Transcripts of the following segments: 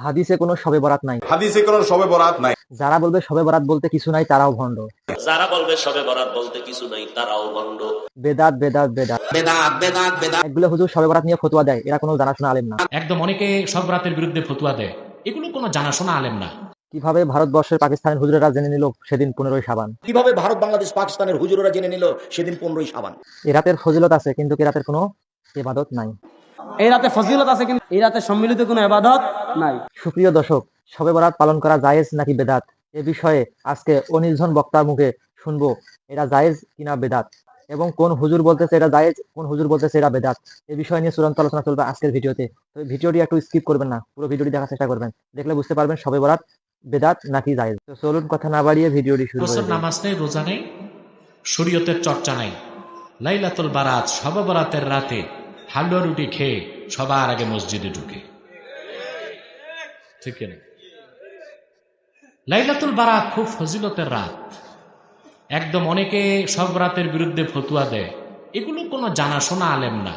হাদিসে কোনো শবে বরাত নাই। হাদিসে কোনো শবে বরাত নাই। যারা বলবে শবে বরাত বলতে কিছু নাই তারাও ভণ্ড। যারা বলবে শবে বরাত বলতে কিছু নাই তারাও ভণ্ড। বেদাত বেদাত বেদাত বেদাত বেদাত বেদাত। এগুলো হুজুর শবে বরাত নিয়ে ফতোয়া দেয়, এরা কোনো জানাশোনা আলেম না। একদম অনেকে শবে বরাতের বিরুদ্ধে ফতোয়া দেয়, এগুলো কোনো জানাশোনা আলেম না। কিভাবে ভারতবর্ষের পাকিস্তানের হুজুরেরা জেনে নিল সেদিন 15ই শাবান? কিভাবে ভারত বাংলাদেশ পাকিস্তানের হুজুরেরা জেনে নিল সেদিন 15ই শাবান? এই রাতের ফজিলত আছে কিন্তু এই রাতের কোনো ইবাদত নাই। এই রাতে ফজিলত আছে কিন্তু এই রাতে সম্মিলিত কোনো ইবাদত নাই। সুপ্রিয় দর্শক, শবে বরাত পালন করা জায়েজ নাকি বেদাত, এ বিষয়ে আজকে অনির্জন বক্তার মুখে শুনবো এটা জায়েজ কিনা বেদাত, এবং কোন হুজুর বলতেছে এটা জায়েজ, কোন হুজুর বলতেছে এটা বেদাত। এই বিষয় নিয়ে চূড়ান্ত আলোচনা চলবে আজকের ভিডিওতে। তো ভিডিওটি একটু স্কিপ করবেন না, পুরো ভিডিওটি দেখার চেষ্টা করবেন, দেখলে বুঝতে পারবেন শবে বরাত বেদাত নাকি জায়েজ। তো চলুন কথা না বাড়িয়ে ভিডিওটি শুরু বছর করি। নামাজ নেই, রোজা নেই, শরীয়তের চর্চা নাই, লাইলাতুল বারাত শবে বরাতের রাতে হালুয়া রুটি খেয়ে সবার আগে মসজিদে ঢুকে, ঠিক না? লাইলাতুল বারাত খুব ফজিলতের রাত। একদম অনেকে শবে বরাতের বিরুদ্ধে ফতুয়া দেয়, এগুলো কোনো জানাশোনা আলেম না।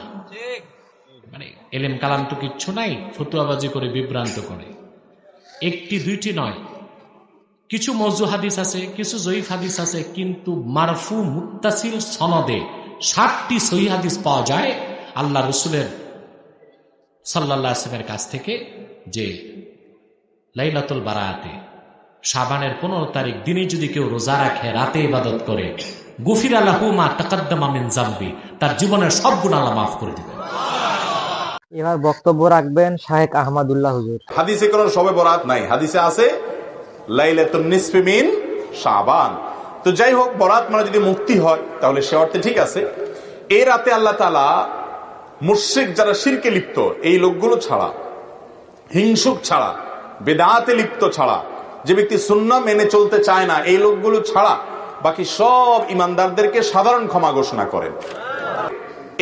মানে এলেম কালাম তো কিচ্ছু নাই, ফতুয়াবাজি করে বিভ্রান্ত করে। একটি দুইটি নয়, কিছু মওযু হাদিস আছে, কিছু জয়ীফ হাদিস আছে, কিন্তু মারফু মুত্তাসিল সনদে 60টি সহিহ হাদিস পাওয়া যায় আল্লাহ রসুলের সাল্লাল্লাহু আলাইহি ওয়াসাল্লামের কাছ থেকে, যে লাইলাতুল বারাতে শাবানের 15 তারিখ দিনে যদি কেউ রোজা রাখে, রাতে ইবাদত করে, গুফিরা লাহু মা তাকাদ্দামা মিন যামবি, তার জীবনের সব গুনাহ আল্লাহ মাফ করে দিবেন। এবার বক্তব্য রাখবেন শাহেখ আহমদুল্লাহ হুজুর। হাদিসে কোনো শবে বরাত নাই, হাদিসে আছে লাইলাতুন নিসফি মিন শাবান। তো যাই হোক, বরাত মানে যদি মুক্তি হয় তাহলে সে অর্থে ঠিক আছে। এই রাতে আল্লাহ তাআলা মুশরিক যারা শিরকে লিপ্ত এই লোকগুলো ছাড়া, হিংসুক ছাড়া, বেদাতে লিপ্ত ছাড়া, যে ব্যক্তি সুন্নাহ মেনে চলতে চায় না, এই লোকগুলো ছাড়া বাকি সব ইমানদারদেরকে সাধারণ ক্ষমা ঘোষণা করেন।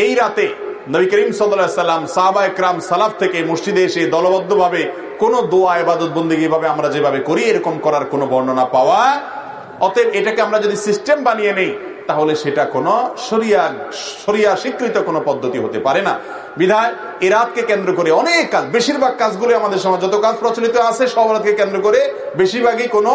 এই রাতে নবী করিম সাল্লাল্লাহু আলাইহি ওয়াসাল্লাম, সাহাবায়ে কেরাম, সালাফ থেকে মসজিদে এসে দলবদ্ধভাবে কোন দোয়া ইবাদত বন্দেগী ভাবে আমরা যেভাবে করি এরকম করার কোনো বর্ণনা পাওয়া। অতএব এটাকে আমরা যদি সিস্টেম বানিয়ে নেই তাহলে সেটা কোনো শরিয়া স্বীকৃত কোনো পদ্ধতি হতে পারে না। বিধায় এই রাতকে কেন্দ্র করে অনেক কাজ, বেশিরভাগ কাজগুলো আমাদের সমাজ যত কাজ প্রচলিত আছে সব রাতকে কেন্দ্র করে বেশিরভাগই কোনো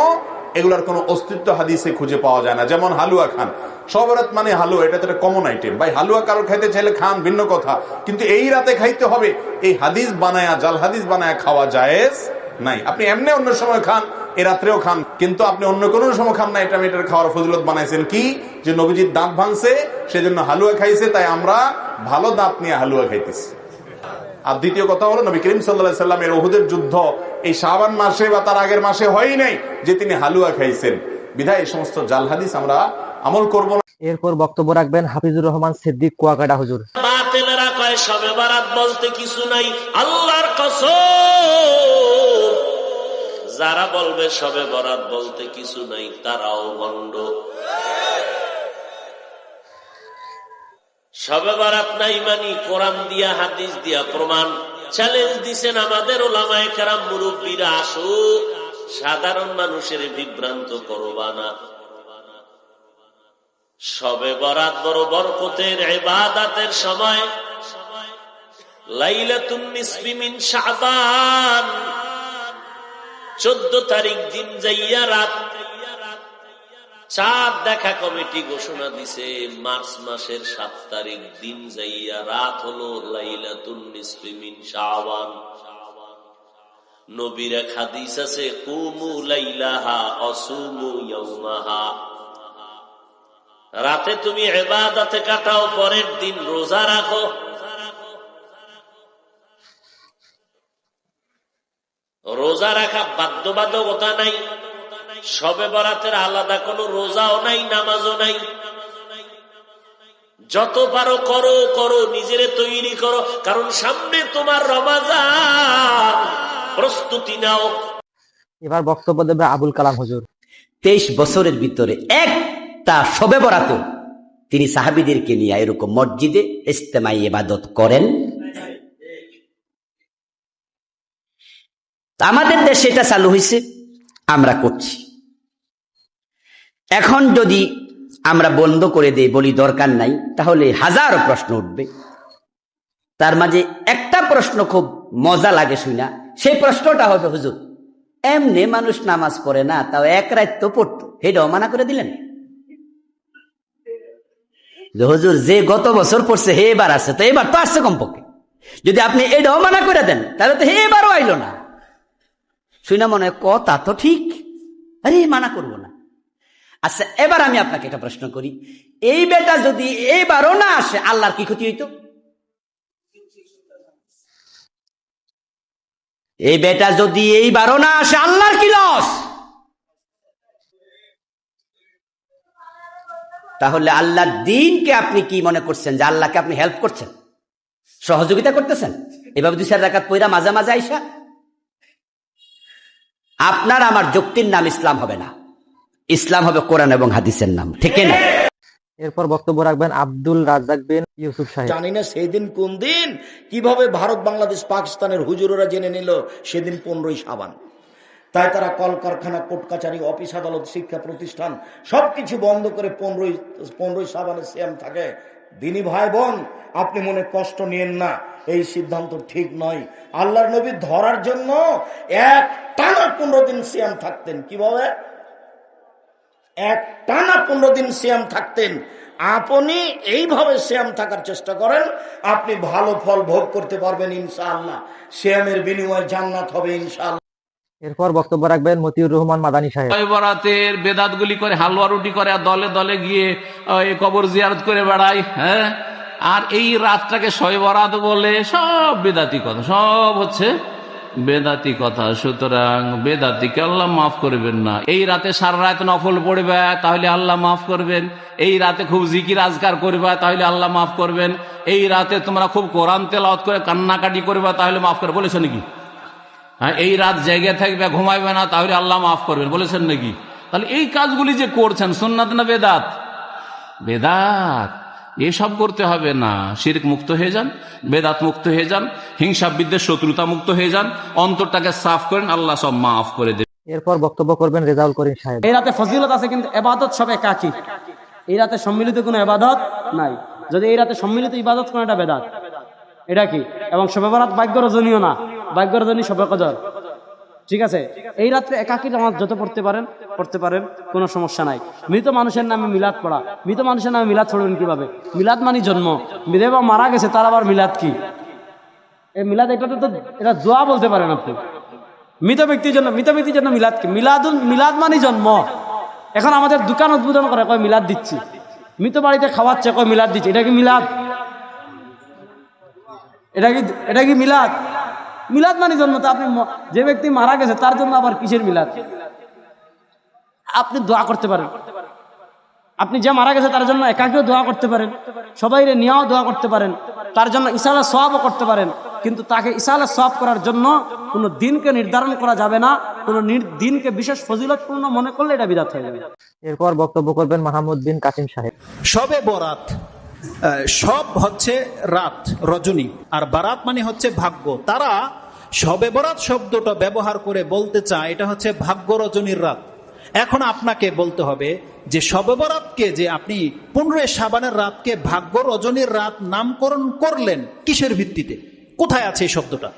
এগুলার কোনো অস্তিত্ব হাদিসে খুঁজে পাওয়া যায় না। যেমন হালুয়া খান, শবে বরাত মানে হালুয়া, এটা তো একটা কমন আইটেম। ভাই হালুয়া কারোর খাইতে চাইলে খান, ভিন্ন কথা, কিন্তু এই রাতে খাইতে হবে এই হাদিস বানায়া, জাল হাদিস বানায়া খাওয়া জায়েজ নাই। আপনি এমনি অন্য সময় খান, এ রাত্রেও খান, কিন্তু আপনি অন্য কোনো সময় খান না। এটা মেয়েটার খাওয়ার ফজিলত বানাইছেন কি, যে নবীজির দাঁত ভাঙছে সেজন্য হালুয়া খাইছে, তাই আমরা ভালো দাঁত নিয়ে হালুয়া খাইতেছি। আর দ্বিতীয় কথা হলো, নবী করিম সাল্লাল্লাহু আলাইহি ওয়াসাল্লামের উহুদের যুদ্ধ এই শাবান মাসে বা তার আগের মাসে হয়ই নাই যে তিনি হালুয়া খাইছেন। বিধায় এই সমস্ত জাল হাদিস আমরা আমল করব না। এরপর বক্তব্য রাখবেন হাফিজুর রহমান সিদ্দিক কুয়াকাটা হুজুর। বাতিলেরা কয় শবে বরাত বলতে কিছু নাই, আল্লাহর কসম যারা বলবে শবে বরাত বলতে কিছু নাই তারাও ভণ্ড। শবে বরাত নাই মানি কোরআন দিয়া হাদিস দিয়া প্রমাণ। চ্যালেঞ্জ দিছেন আমাদের ওলামায়ে কেরাম, মুরব্বীরা, আসো সাধারণ মানুষের বিভ্রান্ত করবা না। শবে বরাত বড় বরকতের ইবাদতের সময়। লাইলাতুন নিসফি মিন শাবান 14 তারিখ দিন যাইয়া রাত, চাঁদ দেখা কমিটি ঘোষণা দিছে মার্চ মাসের 7 তারিখ দিন যাইয়া রাত হলো লাইলাতুন নিসফি মিন শাবান। নবীর এক হাদিস আছে, কুমু লাইলাহা আসুমু ইয়াউমাহা, রাতে তুমি ইবাদতে কাটাও, পরের দিন রোজা রাখো। রোজা রাখা বাধ্যবাধকতা নাই, শবে বরাতের আলাদা কোনো রোজাও নাই, নামাজও নাই। যত পারো করো করো, নিজেরে তৈরি করো, কারণ সামনে তোমার রমাজান, প্রস্তুতি নাও। এবার বক্তব্য দেবে আবুল কালাম হুজুর। 23 বছরের ভিতরে একটা শবে বরাতে তিনি সাহাবীদেরকে নিয়ে এরকম মসজিদে ইজতেমাই ইবাদত করেন। আমাদের দেশে এটা চালু হয়েছে, আমরা করছি। এখন যদি আমরা বন্ধ করে দেই, বলি দরকার নাই, তাহলে হাজারো প্রশ্ন উঠবে। তার মাঝে একটা প্রশ্ন খুব মজা লাগে শুনা, সেই প্রশ্নটা হবে, হুজুর এমনি মানুষ নামাজ পড়ে না, তাও এক রাত তো পড়তো, এটাও মানা করে দিলেন? যে হুজুর যে গত বছর পড়ছে হে এবার আসছে, তো এবার তো আসছে কমপক্ষে। যদি আপনি এটাও মানা করে দেন তাহলে তো হে এবারও আইলো না। শুনে মনে হয় কথা তো ঠিক, আরে মানা করবো না। আচ্ছা, এবার আমি আপনাকে একটা প্রশ্ন করি, এই বেটা যদি এইবারও না আসে আল্লাহর কি ক্ষতি হইতো? এই বেটা যদি এইবারও না আসে আল্লাহর কি লস? তাহলে আল্লাহর দ্বীনকে আপনি কি মনে করছেন যে আল্লাহকে আপনি হেল্প করছেন, সহযোগিতা করতেছেন এভাবে 2-4 রাকাত পয়রা মাঝে মাঝে আইসা? আপনার আমার যুক্তির নাম ইসলাম হবে না, ইসলাম হবে কোরআন এবং হাদিসের নাম, ঠিক না? এরপর বক্তব্য রাখবেন আব্দুল রাজ্জাক বিন ইউসুফ সাহেব। জানি না সেদিন কোন দিন কিভাবে ভারত, বাংলাদেশ, পাকিস্তানের হুজুররা জেনে নিল সেদিন 15ই শাবান। তাই তারা কলকারখানা, কোর্ট কাছারি, অফিস আদালত, শিক্ষা প্রতিষ্ঠান সবকিছু বন্ধ করে 15ই শাবানে সিয়াম থাকে। দিনী ভাই বোন, আপনি মনে কষ্ট নিয়েন না, এই সিদ্ধান্ত ঠিক নয়। আল্লাহর নবী ধরার জন্য এক টানা 15 দিন সিয়াম থাকতেন। কিভাবে? এক টানা 15 দিন সিয়াম থাকতেন। আপনি এইভাবে সিয়াম থাকার চেষ্টা করেন, আপনি ভালো ফল ভোগ করতে পারবেন ইনশাআল্লাহ। সিয়ামের বিনিময়ে জান্নাত হবে ইনশাআল্লাহ। এরপর বক্তব্য রাখবেন মতিউর রহমান মাদানী সাহেব। বরাতের বেদাত গুলি করে, হালুয়া রুটি করে, আর দলে দলে গিয়ে কবর জিয়ারত করে বেড়ায়। হ্যাঁ, আর এই রাতটাকে শবে বরাত বলে, সব বেদাতি কথা, সব হচ্ছে বেদাতি কথা। সুতরাং বেদাতিকে আল্লাহ মাফ করবেন না। এই রাতে সারা রাত নফল পড়বে তাহলে আল্লাহ মাফ করবেন। এই রাতে খুব জিকির আজকার করবে তাহলে আল্লাহ মাফ করবেন। এই রাতে তোমরা খুব কোরআন তেলাওয়াত করে কান্নাকাটি করবে তাহলে মাফ করে, বলেছে নাকি? হ্যাঁ, এই রাত জেগে থাকবে, ঘুমাইবে না তাহলে আল্লাহ মাফ করবেন, বলেছেন নাকি? তাহলে এই কাজগুলি যে করছেন সুন্নাত না বেদাত? বেদাত। এসব করতে হবে না। শিরক মুক্ত হয়ে যান, বেদাত মুক্ত হয়ে যান, হিংসা বিদ্বেষ শত্রুতা মুক্ত হয়ে যান, অন্তরটাকে সাফ করেন, আল্লাহ সব মাফ করে দেবেন। এরপর বক্তব্য করবেন রেজাউল করিম সাহেব। এই রাতে ফজিলত আছে কিন্তু এবাদত সব একাকী। এই রাতে সম্মিলিত কোনো এবাদত নাই। যদি এই রাতে সম্মিলিত ইবাদত কোন একটা বেদাত, এটা কি? এবং শবে বরাত ভাগ্য রজনীয় না, ভাগ্য রজনী শবে কদর, ঠিক আছে? এই রাত্রে একাকী নামাজ যত পড়তে পারেন, কোনো সমস্যা নাই। মৃত মানুষের নামে মিলাদ পড়া, মৃত মানুষের নামে মিলাদ পড়বেন কিভাবে? মিলাদ মানে জন্ম, বিধবা মারা গেছে তার আবার মিলাদ কি? এই মিলাদ, এটা দোয়া বলতে পারেন আপনি। মৃত ব্যক্তির জন্য মিলাদ কি? মিলাদ মানে জন্ম। এখন আমাদের দোকান উদ্বোধন করে কয় মিলাদ দিচ্ছি, মৃত বাড়িতে খাওয়াচ্ছে কয় মিলাদ দিচ্ছি, এটা কি মিলাদ? এটা কি মিলাদ? মিলাদ মানে জন্ম। তো আপনি যে ব্যক্তি মারা গেছে তার জন্য আবার কিসের মিলাদ? আপনি দোয়া করতে পারেন, আপনি যে মারা গেছে তার জন্য একাকেও দোয়া করতে পারেন, সবাই নিয়েও দোয়া করতে পারেন, তার জন্য ইসালা সওয়াবও করতে পারেন। কিন্তু তাকে ইসালা সওয়াব করার জন্য কোনো দিনকে নির্ধারণ করা যাবে না, কোনো দিনকে বিশেষ ফজিলতপূর্ণ মনে করলে এটা বিদআত হয়ে যাবে। এরপর বক্তব্য করবেন মাহমুদ বিন কাসিম সাহেব। শবে বরাত, সব হচ্ছে রাত, রজনী, আর বারাত মানে হচ্ছে ভাগ্য। তারা শবে বরাত শব্দটা ব্যবহার করে বলতে চায় এটা হচ্ছে ভাগ্য রজনীর রাত। এখন আপনাকে বলতে হবে যে শবে বরাতকে যে আপনি 15 শাবানের রাতকে ভাগ্য রজনীর রাত নামকরণ করলেন কিসের ভিত্তিতে? কোথায় আছে এই শব্দটা?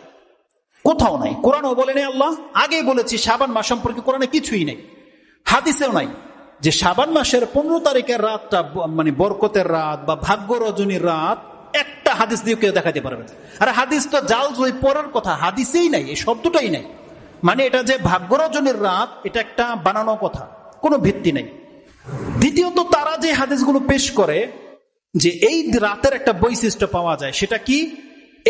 কোথাও নাই। কোরআনও বলেনি আল্লাহ। আগেই বলেছি শাবান মাস সম্পর্কে কোরআনে কিছুই নেই, হাদিসেও নাই যে শাবান মাসের 15 তারিখের রাতটা মানে বরকতের রাত বা ভাগ্য রজনীর রাত। একটা হাদিস দিয়ে কেউ দেখাতে পারবেন? আর হাদিস তো জাল জয় পড়ার কথা, হাদিসেই নাই, এই শব্দটাই নাই। মানে এটা যে ভাগ্য রজনীর রাত, এটা একটা বানানো কথা, কোনো ভিত্তি নেই। দ্বিতীয়ত, তারা যে হাদিসগুলো পেশ করে যে এই রাতের একটা বৈশিষ্ট্য পাওয়া যায়, সেটা কি?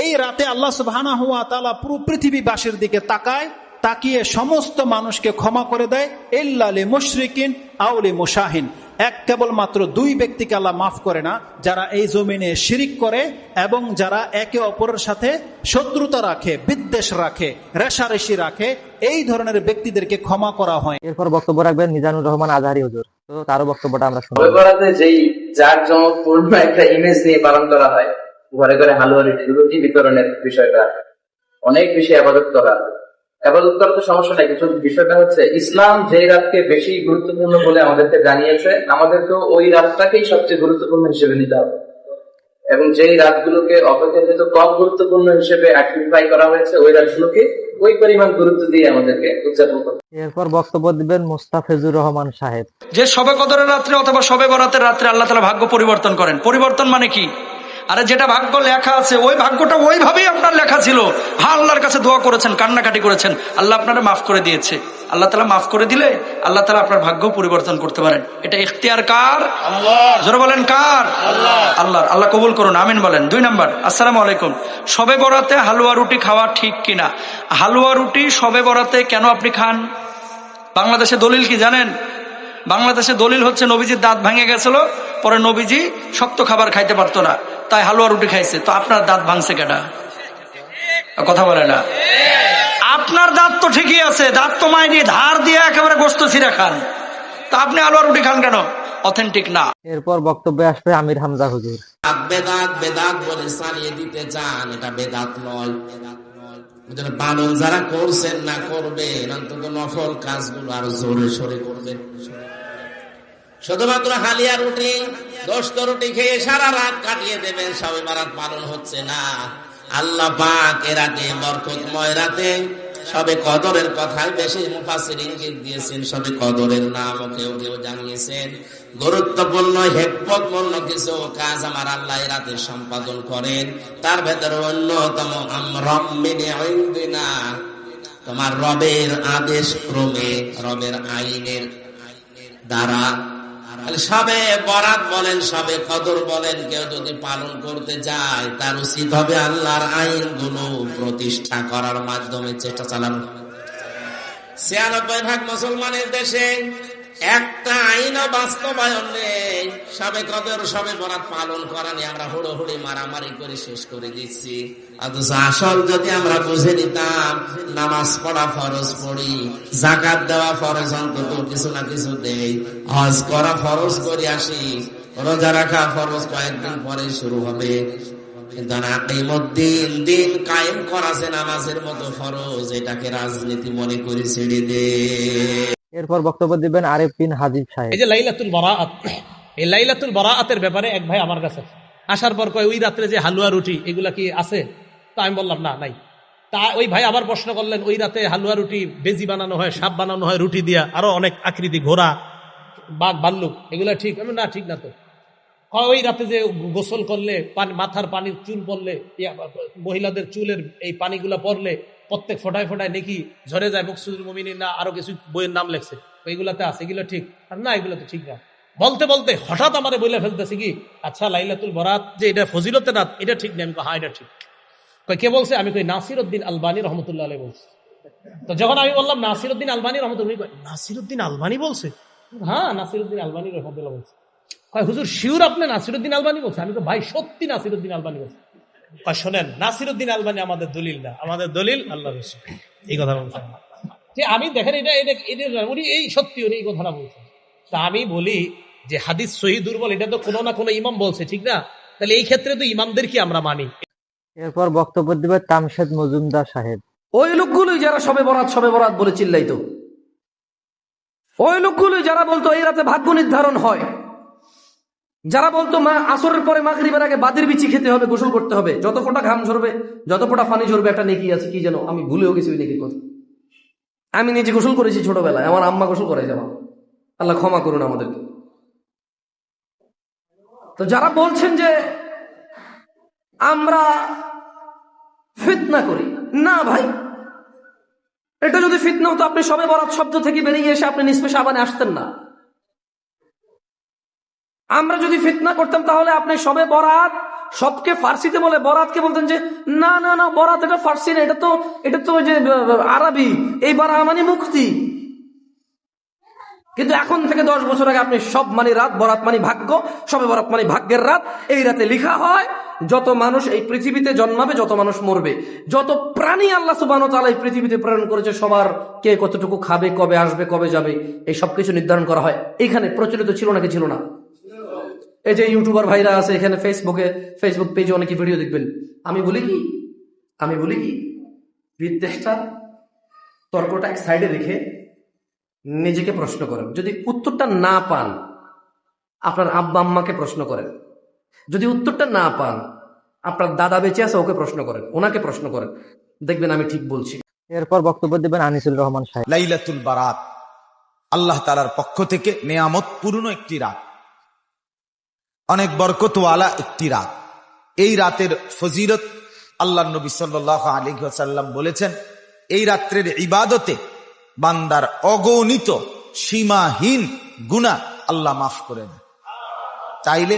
এই রাতে আল্লাহ সুবহানাহু ওয়া তাআলা পুরো পৃথিবীবাসীর দিকে তাকায়, তাকিয়ে সমস্ত মানুষকে ক্ষমা করে দেয়, ইল্লা লিল মুশরিকিন আও লিল মুশাহিন। কেবলমাত্র 2 ব্যক্তিকে আল্লাহ মাফ করে না, যারা এই জমিনে শিরিক করে এবং যারা একে অপরের সাথে শত্রুতা রাখে, বিদ্বেষ রাখে, রেষারেষি রাখে, এই ধরনের ব্যক্তিদেরকে ক্ষমা করা হয়। এরপর বক্তব্য রাখবেন মিজানুর রহমান আজহারী হুজুর। তো তারও বক্তব্যটা আমরা শুনবো। শবে বরাতে যেই জাঁকজমকপূর্ণ একটা ইমেজ নিয়ে পালন করা হয়, ঘরে ঘরে হালুয়া রুটি বিতরণের বিষয়টা, অনেক বেশি আবাদত করা তো সমস্যা নাই, কিন্তু বিষয়টা হচ্ছে ইসলাম যেই রাতকে বেশি গুরুত্বপূর্ণ বলে আমাদেরকে জানিয়েছে, আমাদেরকেও ওই রাতটাকেই সবচেয়ে গুরুত্বপূর্ণ হিসেবে নিতে হবে। এবং যেই রাতগুলোকে অপেক্ষাকৃত কম গুরুত্বপূর্ণ হিসেবে আইডেন্টিফাই করা হয়েছে, ওই রাতগুলোকে ওই পরিমাণ গুরুত্ব দিয়ে আমাদেরকে উদযাপন করতে। এরপর বক্তব্য দিবেন মুস্তাফিজুর রহমান সাহেব। যে শবে কদরের রাত্রে অথবা শবে বরাতের রাত্রে আল্লাহ তাআলা ভাগ্য পরিবর্তন করেন। পরিবর্তন মানে কি? আরে যেটা ভাগ্য লেখা আছে ওই ভাগ্যটা ওইভাবেই আপনার লেখা ছিল। হ্যাঁ, আল্লাহর কাছে দোয়া করেছেন, কান্নাকাটি করেছেন, আল্লাহ আপনারা মাফ করে দিয়েছে। আল্লাহ তাআলা মাফ করে দিলে আল্লাহ তাআলা আপনার ভাগ্য পরিবর্তন করতে পারেন। এটা ইখতিয়ার কার? আল্লাহর। জোরে বলেন কার? আল্লাহর। আল্লাহ কবুল করুন, আমিন বলেন। 2 নাম্বার, আসসালামু আলাইকুম। শবে বরাতে হালুয়া রুটি খাওয়া ঠিক কিনা? হালুয়া রুটি শবে বরাতে কেন আপনি খান? বাংলাদেশে দলিল কি জানেন? বাংলাদেশে দলিল হচ্ছে নবীজির দাঁত ভেঙে গেছিল, পরে নবীজি শক্ত খাবার খাইতে পারতো না, তাই হালুয়া রুটি খাইছে। তো আপনার দাঁত ভাঙছে কেডা? কথা বলে না। আপনার দাঁত তো ঠিকই আছে, দাঁত তো মাইনি, ধার দিয়ে একেবারে গোস্ত ছিঁড়ে খান, তা আপনি হালুয়া রুটি খান কেন? অথেন্টিক না। এরপর বক্তব্যে আসবে আমির হামজা হুজুর। বেদাত বেদাত বলে চালিয়ে দিতে চান, এটা বেদাত নয়। পালন যারা করছেন না করবেন, অন্তত নফল কাজগুলো আরো জোরে সোরে করবেন। শুধুমাত্র হালিয়া রুটি, দোস্ত রুটি খেয়ে সারা রাত কাটিয়ে দেবেন, শবে বরাত পালন হচ্ছে না। আল্লাহ পাক এ রাতে, বরকতময় রাতে শবে কদরের কথাই বেশি মুফাসসির ইঙ্গিত দিয়েছেন। শবে কদরের নাম কেউ কেউ জানিয়েছেন। গুরুত্বপূর্ণ হেকমতপূর্ণ কিছু কাজ আমার আল্লাহ এই রাতে সম্পাদন করেন। তার ভেতরে অন্যতম তোমার রবের আদেশ ক্রমে, রবের আইনের দ্বারা সবে বরাত বলেন, সবে কদর বলেন, কেউ যদি পালন করতে যায় তার উচিত হবে আল্লাহর আইনগুলো প্রতিষ্ঠা করার মাধ্যমে চেষ্টা চালানো। 96% মুসলমানের দেশে একটা আইনও বাস্তবায়ন নেই। সবে কদর সবে বরাত পালন করা নিয়ে আমরা হুড়োহুড়ি মারামারি করে শেষ করে দিচ্ছি। অথচ আসল যদি আমরা বুঝে নিতাম, নামাজ পড়া ফরজ পড়ি, যাকাত দেওয়া ফরজ, অন্তত কিছু না কিছু দেই, হজ করা ফরজ করে আসি, রোজা রাখা ফরজ কয়েকদিন পরে শুরু হবে, কিন্তু আকিমুদ্দিন, দিন কায়েম করা যে নামাজের মতো ফরজ, এটাকে রাজনীতি মনে করে ছেড়ে দে। এরপর বক্তব্য দিবেন আরিফ বিন হাজিব সাহেব। এই যে লাইলাতুল বারাআত, এই লাইলাতুল বারাআতের ব্যাপারে এক ভাই আমার কাছে আসার পর কয়, ওই রাত্রে যে হালুয়া রুটি এগুলা কি আছে? তো আমি বললাম না, নাই। তা ওই ভাই আবার প্রশ্ন করলেন, ওই রাতে হালুয়া রুটি বেজি বানানো হয়, সাপ বানানো হয় রুটি দিয়া, আরো অনেক আকৃতি, ঘোড়া, বাঘ, ভাল্লুক, এগুলা ঠিক? আমি না, ঠিক না তো। ওই রাতে যে গোসল করলে, মাথার পানির চুল পড়লে, মহিলাদের চুলের এই পানিগুলা পড়লে প্রত্যেক ফোটায় ফোটায় নাকি ঝরে যায়, মুকসুদুল মুমিনিন না আরো কিছু বইয়ের নাম লেখছে, এইগুলাতে আছে, এগুলো ঠিক? আর না, এগুলো তো ঠিক না। বলতে বলতে হঠাৎ আমারে বলে ফেলতেছে কি, আচ্ছা লাইলাতুল বরাত যে এটা ফজিলতের রাত, এটা ঠিক না। আমি কই হ্যাঁ, এটা ঠিক। কই কে বলছে? আমি কই নাসিরউদ্দিন আলবানী রহমতুল্লাহ আলাইহি বলছে। তো যখন আমি বললাম নাসিরউদ্দিন আলবানী রহমতুল্লাহ, নাসিরউদ্দিন আলবানী বলছে? হ্যাঁ, নাসিরউদ্দিন আলবানী রহমতুল্লাহ বলছে। কয় হুজুর শিওর আপনি নাসিরউদ্দিন আলবানী বলছে? আমি কই ভাই সত্যি নাসিরউদ্দিন আলবানী বলছে। শোনেন, নাসিরউদ্দিন আলবানী আমাদের দলিল না, আমাদের দলিল আল্লাহ রাসূল। এই কথা বলছেন যে আমি দেখেন, এটা উনি এই সত্যি উনি এই কথাটা বলছেন। তা আমি বলি যে হাদিস সহিহ দুর্বল, এটা তো কোনো না কোনো ইমাম বলছে, ঠিক না? তাহলে এই ক্ষেত্রে তো ইমামদের কি আমরা মানি। এরপর বক্তব্য দিবে তামশেদ মজুমদার সাহেব। ওই লোকগুলোই যারা শবে বরাত বলে চিল্লাইতো, ওই লোকগুলোই যারা বলতো এই রাতে ভাগ্য নির্ধারণ হয়, যারা বলতো আসরের পরে মাগরিবের আগে বাদের বিচি খেতে হবে, গোসল করতে হবে, যত ফোঁটা ঘাম ঝরবে, যত ফোঁটা পানি ঝরবে, একটা নেকি আছে, কি যেন আমি ভুলেও গেছি ওই নেকির কথা। আমি নিজে গোসল করেছি ছোটবেলায়, আমার আম্মা গোসল করাই যাওয়া, আল্লাহ ক্ষমা করুন আমাদেরকে। তো যারা বলছেন যে আমরা ফিতনা করি, না ভাই, এটা যদি ফিতনা হতো আপনি শবে বরাত শব্দ থেকে বেরিয়ে এসে আপনি নিসফে শাবানে আসতেন না। আমরা যদি ফিতনা করতাম তাহলে আপনি শবে বরাত সবকে ফার্সিতে বলে বরাতকে বলতেন যে না না না, বরাত এটা ফার্সি না, এটা তো যে আরবি, এই বারা মানে মুক্তি। কিন্তু এখন থেকে 10 বছর আগে আপনি সব মানে রাত, বরাত মানে ভাগ্য, শবে বরাত মানে ভাগ্যের রাত। এই রাতে লেখা হয় যত মানুষ এই পৃথিবীতে জন্মাবে, যত মানুষ মরবে, যত প্রাণী আল্লাহ সুবহানাহু ওয়া তাআলা এই পৃথিবীতে প্রেরণ করেছে, সবার কে কতটুকু খাবে, কবে আসবে, কবে যাবে, এই সব কিছু নির্ধারণ করা হয়। এইখানে প্রচলিত ছিল নাকি ছিল না? এই যে ইউটিউবার ভাইরা আছে এখানে, ফেসবুক পেজে অনেকে ভিডিও দেখবেন। আমি বলি কি বিদ্বেষটার তর্কটা এক সাইডে রেখে নিজেকে প্রশ্ন করেন। যদি উত্তরটা না পান, আপনার আব্বা আম্মাকে প্রশ্ন করেন। যদি উত্তরটা না পান, আপনার দাদা বেঁচে আছে, ওকে প্রশ্ন করেন, ওনাকে প্রশ্ন করেন, দেখবেন আমি ঠিক বলছি। এরপর বক্তব্য দিবেন আনিসুল রহমান সাহেব। লাইলাতুল বারাত আল্লাহ তাআলার পক্ষ থেকে নেয়ামত পূর্ণ একটি রাত, অনেক বরকতওয়ালা একটি রাত। এই রাতের ফজিলত আল্লাহ নবী সাল্লাল্লাহু আলাইহি ওয়াসাল্লাম বলেছেন, এই রাত্রের ইবাদতে বান্দার অগণিত সীমাহীন গুনাহ আল্লাহ মাফ করে দেন। চাইলে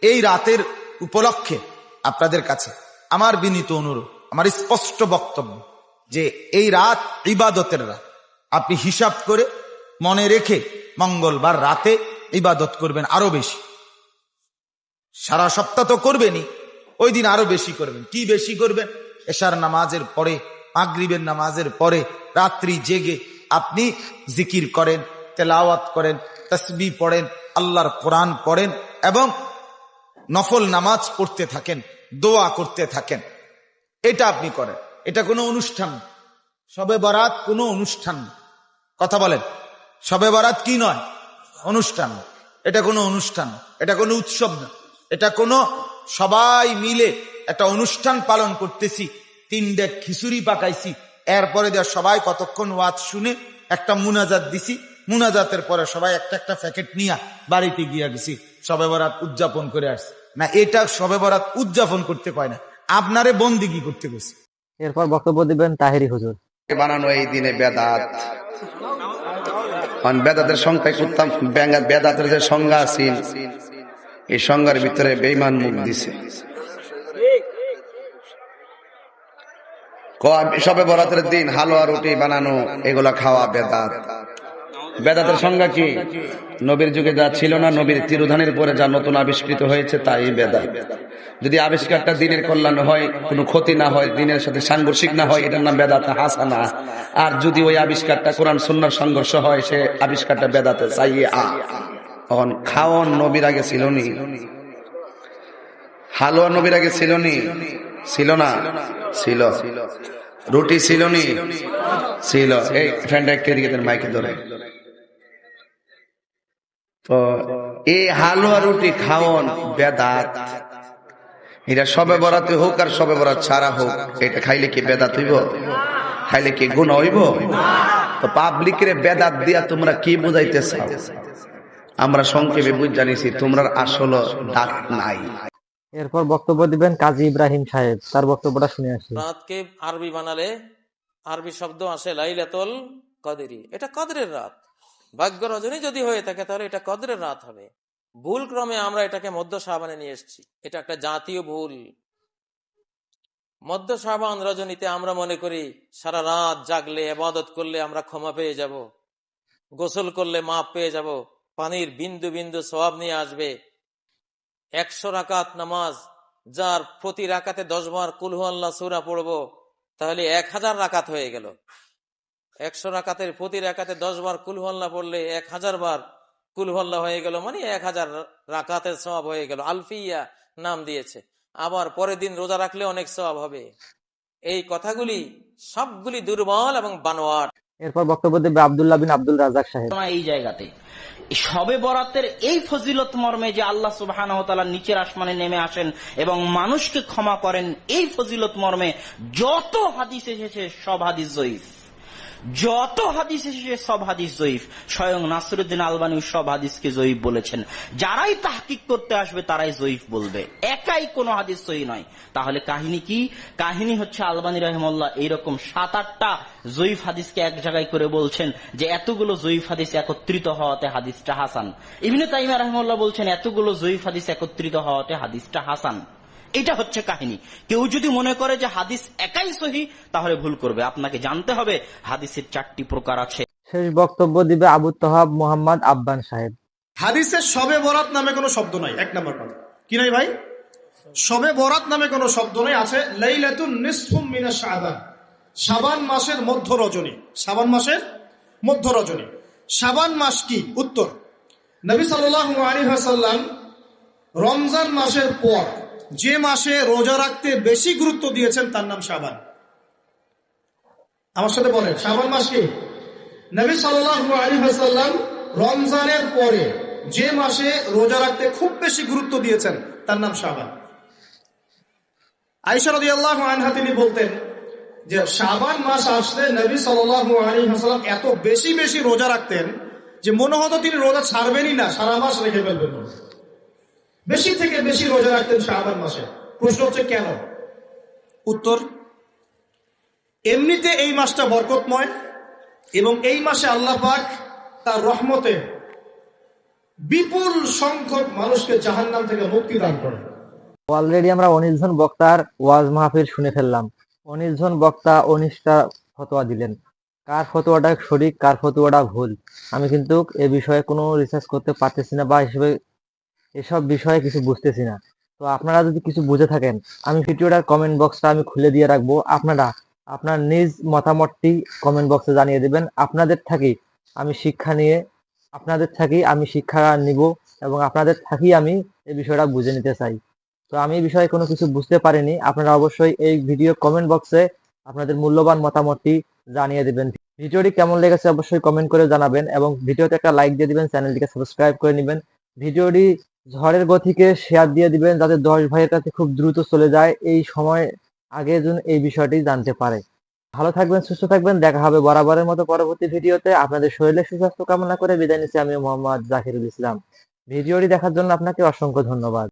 এই রাতের উপলক্ষে আপনাদের কাছে আমার বিনীত অনুরোধ, আমার স্পষ্ট বক্তব্য যে এই রাত ইবাদতের রাত। আপনি হিসাব করে মনে রেখে মঙ্গলবার রাতে ইবাদত করবেন আরো বেশি। সারা সপ্তাহ তো করবেনই, ওই দিন আরো বেশি করবেন। কি বেশি করবেন? এশার নামাজের পরে, মাগরিবের নামাজের পরে রাত্রি জেগে আপনি জিকির করেন, তেলাওয়াত করেন, তাসবিহ পড়েন, আল্লাহর কোরআন পড়েন এবং নফল নামাজ পড়তে থাকেন, দোয়া করতে থাকেন। এটা আপনি করেন। এটা কোনো অনুষ্ঠান, শবে বরাত কোনো অনুষ্ঠান। কথা বলেন, শবে বরাত কি নয়? অনুষ্ঠান। এটা কোনো অনুষ্ঠান, এটা কোনো উৎসব না, এটা কোনো সবাই মিলে একটা অনুষ্ঠান পালন করতেছি, 3 ডেক খিচুড়ি পাকাইছি, এরপরে সবাই কতক্ষণ ওয়াজ শুনে একটা মুনাজাত দিছি, মুনাজাতের পরে সবাই একটা একটা প্যাকেট নিয়ে বাড়িতে গিয়ে গেছি, শবে বরাত উদযাপন করে আসছি না। এটা শবে বরাত উদযাপন করতে পায় না, আপনারে বন্দিগি করতে গেছি। এরপর বক্তব্য দিবেন তাহেরি হুজুর। বানানো এই দিনে বেদাত, বেদাতের সংখ্যায় করতাম, বেদাতের যে সংজ্ঞা আছে এই সংজ্ঞার ভিতরে বেঈমান মুখ দিছে। সবে বরাতের দিন হালুয়া রুটি বানানো, এগুলা খাওয়া বেদাত। বেদাতের সংজ্ঞা কি? নবীর যুগে যা ছিল না, নবীর তিরোধানের পরে যা নতুন আবিষ্কৃত হয়েছে তাই বেদাত। যদি আবিষ্কারটা দিনের কল্যাণ হয়, কোনো ক্ষতি না হয়, দিনের সাথে সাংঘর্ষিক না হয়, এটার নাম বেদাত হাসানা। আর যদি ওই আবিষ্কারটা কোরআন সুন্নাহর সংঘর্ষ হয়, সে আবিষ্কারটা বেদাতে সাইয়্যা। তখন খাওয়ান নবীর আগে ছিল নি? হালুয়া নবীর আগে ছিল নি? ছিল না? ছিল। রুটি ছিল নি? ছিল। এই ফ্রেন্ডটা কে মাইকে ধরে। তো এই হালুয়া রুটি খাওয়ান বেদাত। এটা সবে বরাতে হোক আর সবে বরাত ছাড়া হোক, এটা খাইলে কি বেদাত হইব? খাইলে কি গুনাহ হইব? তো পাবলিকের বেদাত দিয়া তোমরা কি বুঝাইতে চাও? আমরা সংক্ষেপে বুঝ জানিছি, তোমরা আসলে ডাক নাই। এরপর বক্তব্য দিবেন কাজী ইব্রাহিম সাহেব, তার বক্তব্যটা শুনে আসি। রাতকে আরবি বানালে আরবি শব্দ আসে লাইলাতুল কদরি, এটা কদরের রাত। ভাগ্য রজনী যদি হয়ে থাকে তাহলে এটা কদরের রাত হবে। ভুল ক্রমে আমরা এটাকে মধ্য শাবানে নিয়ে এসেছি, এটা একটা জাতীয় ভুল। মধ্য শাবান রজনীতে আমরা মনে করি সারা রাত জাগলে ইবাদত করলে আমরা ক্ষমা পেয়ে যাব, গোসল করলে মাপ পেয়ে যাব, পানির বিন্দু বিন্দু সওয়াব নিয়ে আসবে। 100 রাকাত নামাজ, যার প্রতি রাকাতে 10 বার কুল হুয়াল্লাহ সূরা পড়বো, তাহলে 1000 রাকাত হয়ে গেল। 100 রাকাতের প্রতি রাকাতে 10 বার কুল হুয়াল্লাহ পড়লে 1000 বার কুল হুয়াল্লাহ হয়ে গেল, মানে 1000 রাকাতের সওয়াব হয়ে গেল। আলফিয়া নাম দিয়েছে। আবার পরের দিন রোজা রাখলে অনেক সওয়াব হবে। এই কথাগুলি সবগুলি দুর্বল এবং বানোয়াট। এরপর বক্তব্য দেবে আব্দুল্লাহ বিন আব্দুল রাজ্জাক সাহেব। এই জায়গাতে শবে বরাতের এই ফজিলত মর্মে যে আল্লাহ সুবহানাহু ওয়া তাআলা নিচের আসমানে নেমে আসেন এবং মানুষকে ক্ষমা করেন, এই ফজিলত মর্মে যত হাদিস এসেছে সব হাদিস জয়ীফ। যত হাদিস এসেছে সব হাদিস জয়ীফ। স্বয়ং নাসিরউদ্দিন আলবানী সব হাদিসকে জয়ীফ বলেছেন। যারাই তাহকিক করতে আসবে তারাই জয়ীফ বলবে, একাই কোনো হাদিস সহিহ নয়। তাহলে কাহিনী কি? কাহিনী হচ্ছে আলবানী রাহিমাহুল্লাহ এইরকম 7-8টা জয়ীফ হাদিসকে এক জায়গায় করে বলছেন যে এতগুলো জয়ীফ হাদিস একত্রিত হওয়াতে হাদিসটা হাসান। ইবনে তাইমিয়া রাহিমাহুল্লাহ বলছেন এতগুলো জয়ীফ হাদিস একত্রিত হওয়াতে হাদিসটা হাসান। এটা হচ্ছে কাহিনী। কেউ যদি মনে করে যে হাদিস একাই সহিহ, তাহলে ভুল করবে। আপনাকে জানতে হবে হাদিসের 4টি প্রকার আছে। শেষ বক্তব্য দিবে আবু তহাব মোহাম্মদ আব্বান সাহেব। হাদিসের শবে বরাত নামে কোনো শব্দ নাই। 1 নম্বর কথা কি নাই ভাই? শবে বরাত নামে কোনো শব্দ নাই। আছে লাইলাতুন নিসফুম মিনাশ শাবান, শাবান মাসের মধ্য রজনী। শাবান মাসের মধ্য রজনী। শাবান মাস কি? উত্তর, নবী সাল্লাল্লাহু আলাইহি ওয়াসাল্লাম রমজান মাসের পর যে মাসে রোজা রাখতে বেশি গুরুত্ব দিয়েছেন তার নাম শাবান। আমার সাথে বলেন, শাবান মাস কি? নবী সাল্লাল্লাহু আলাইহি ওয়াসাল্লাম রমজানের পরে যে মাসে রোজা রাখতে খুব বেশি গুরুত্ব দিয়েছেন তার নাম শাবান। আয়েশা রাদিয়াল্লাহু আনহা তিনি বলতেন, যে শাবান মাস আসলে নবী সাল্লাল্লাহু আলাইহি ওয়াসাল্লাম এত বেশি বেশি রোজা রাখতেন যে মনে হতো তিনি রোজা ছাড়বেনই না, সারা মাস রেখে ফেলবেন। বেশি থেকে বেশি রোজা রাখতেন শাবান মাসে। প্রশ্ন হচ্ছে কেন? উত্তর, এমনিতে এই মাসটা বরকতময় এবং এই মাসে আল্লাহ পাক তার রহমতে বিপুল সংখ্যক মানুষকে জাহান্নাম থেকে মুক্তি দান করেন। অলরেডি আমরা 19 জন বক্তার ওয়াজ মাহফিল শুনে ফেললাম। 19 জন বক্তা 19টা ফতোয়া দিলেন। কার ফতোয়াটা সঠিক, কার ফতোয়াটা ভুল, আমি কিন্তু এ বিষয়ে কোনো রিসার্চ করতে পারতেছি না বা এসব বিষয়ে কিছু বুঝতেছি না। তো আপনারা যদি কিছু বুঝে থাকেন, আমি ভিডিওটার কমেন্ট বক্সটা আমি খুলে দিয়ে রাখবো, আপনারা আপনার নিজ মতামতটি কমেন্ট বক্সে জানিয়ে দেবেন। আপনাদের থাকি আমি শিক্ষা নিব এবং আপনাদের থাকি আমি এই বিষয়টা বুঝে নিতে চাই। তো আমি এই বিষয়ে কোনো কিছু বুঝতে পারিনি, আপনারা অবশ্যই এই ভিডিও কমেন্ট বক্সে আপনাদের মূল্যবান মতামতটি জানিয়ে দিবেন। ভিডিওটি কেমন লেগেছে অবশ্যই কমেন্ট করে জানাবেন এবং ভিডিওতে একটা লাইক দিয়ে দিবেন, চ্যানেলটিকে সাবস্ক্রাইব করে নেবেন। ভিডিওটি ঝড়ের গতিকে শেয়ার দিয়ে দিবেন যাতে 10 ভাইয়ের কাছে খুব দ্রুত চলে যায়, এই সময় আগে যেন এই বিষয়টি জানতে পারে। ভালো থাকবেন, সুস্থ থাকবেন, দেখা হবে বরাবরের মতো পরবর্তী ভিডিওতে। আপনাদের শরীরের সুস্বাস্থ্য কামনা করে বিদায় নিচ্ছি আমি মোহাম্মদ জাকিরুল ইসলাম। ভিডিওটি দেখার জন্য আপনাকে অসংখ্য ধন্যবাদ।